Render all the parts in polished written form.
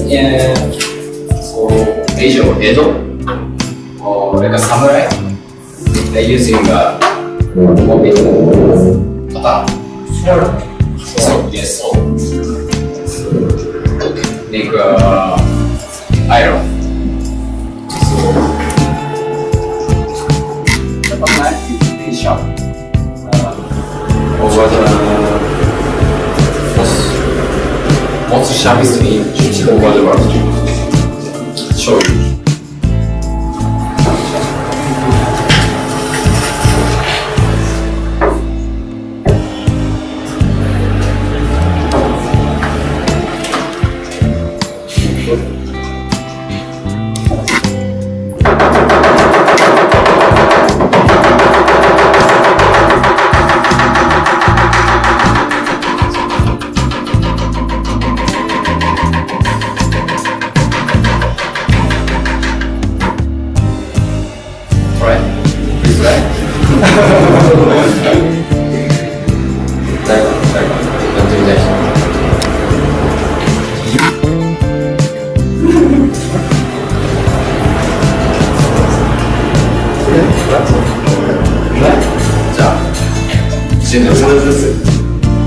in Asia or Edo, or like a samurai, they're using kata. So yes, make iron. So the knife is very sharp. Over the most sharpest inch over the world. Show you.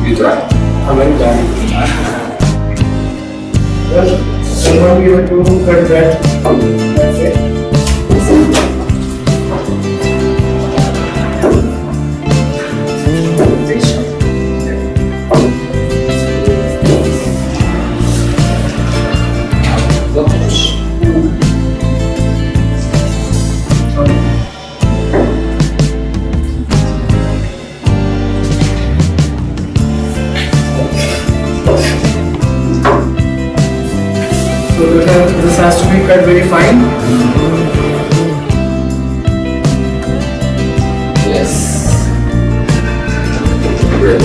You try. How many times? Well, someone you have to cut that. That's it. So this has to be cut very fine. Yes. Great.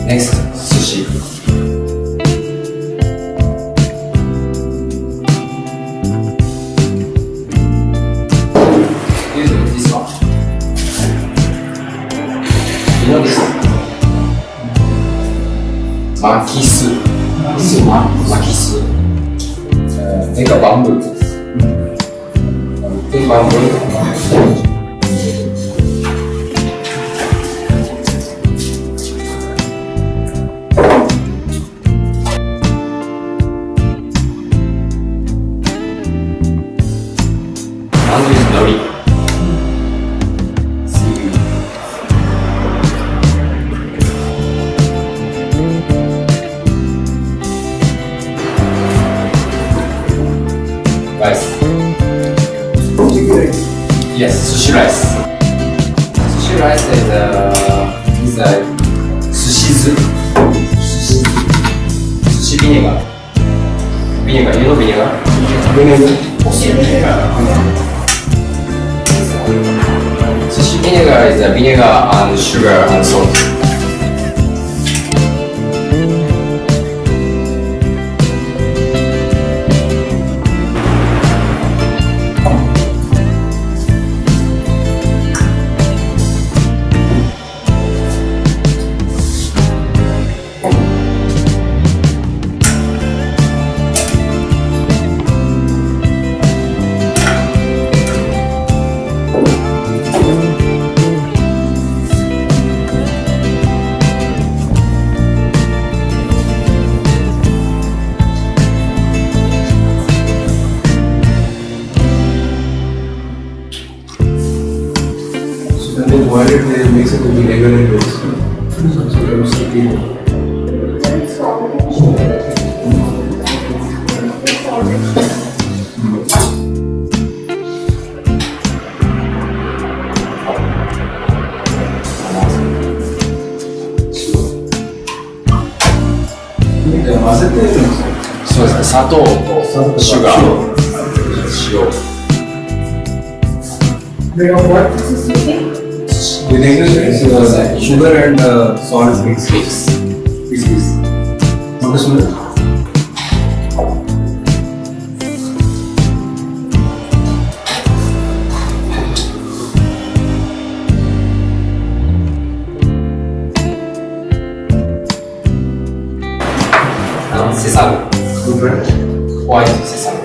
Next, sushi. Using this one. You know this? Makisu. Makisu. Think of bamboo. Think bamboo. Rice. Yes, sushi rice. Sushi rice is a sushizu. Sushi vinegar. Vinegar, you know vinegar? Sushi vinegar is a vinegar and sugar and salt. And then boil it and mix it with vinegar and rice. So it's sticky. そうですね、砂糖とシュガー、塩。Vinegar is sugar and salt mix. What is it? Sesame. White sesame.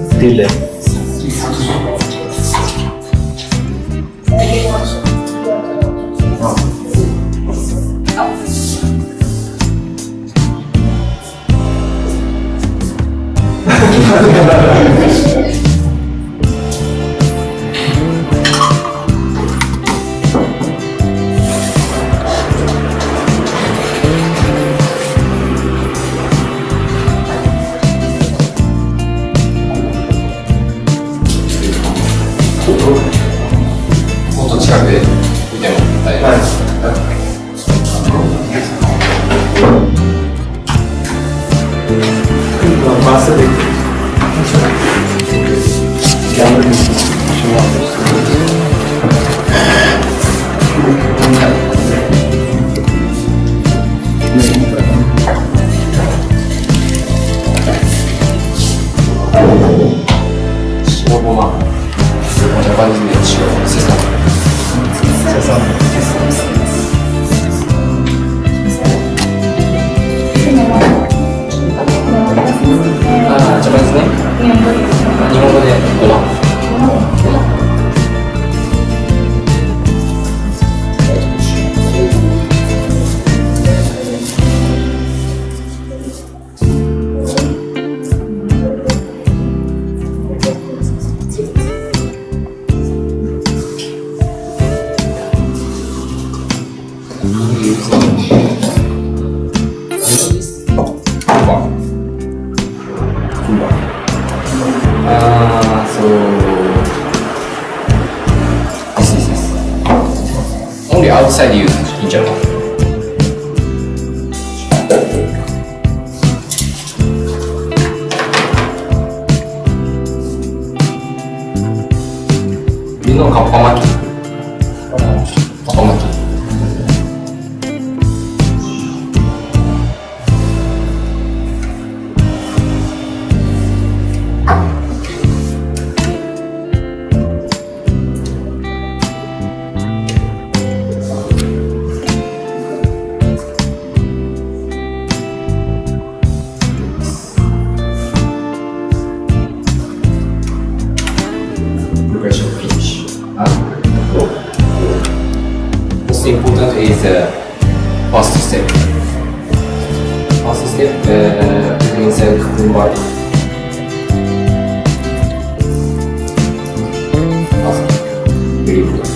Still there.もっと近くで見ても大丈夫です。Masa de白ごま、こんな感じで塩、セサミ。あ、ジャパニーズね。日本語でごま。Only outside use in Japan. You know kappamaki? Kappamaki. Preparation finish. Most important is first step. First step, put inside cucumber. Very good.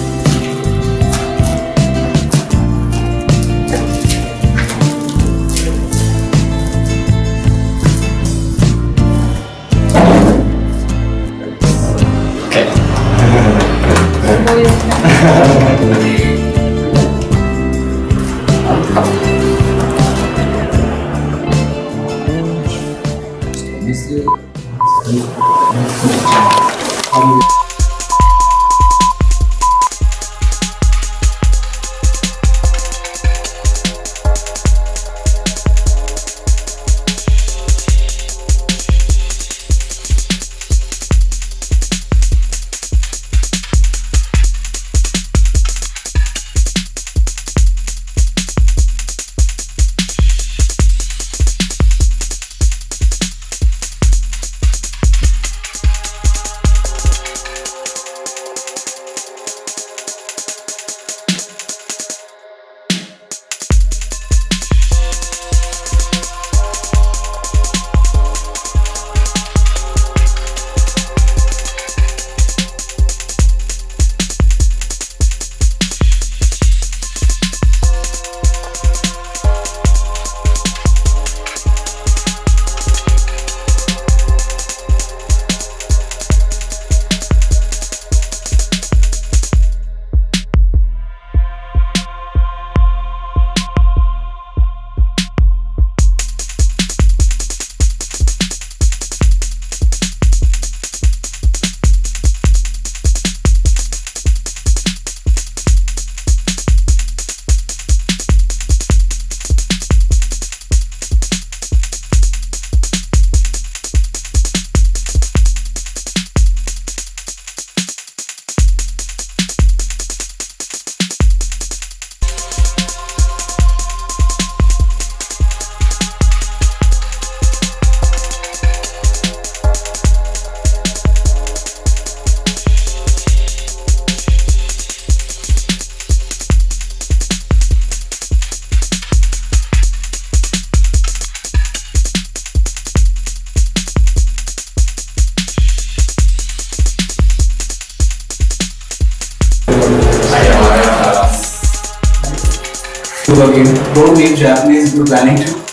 So again, don't make Japanese if you're planning to.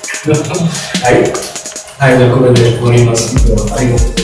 Right? I recommend it very much.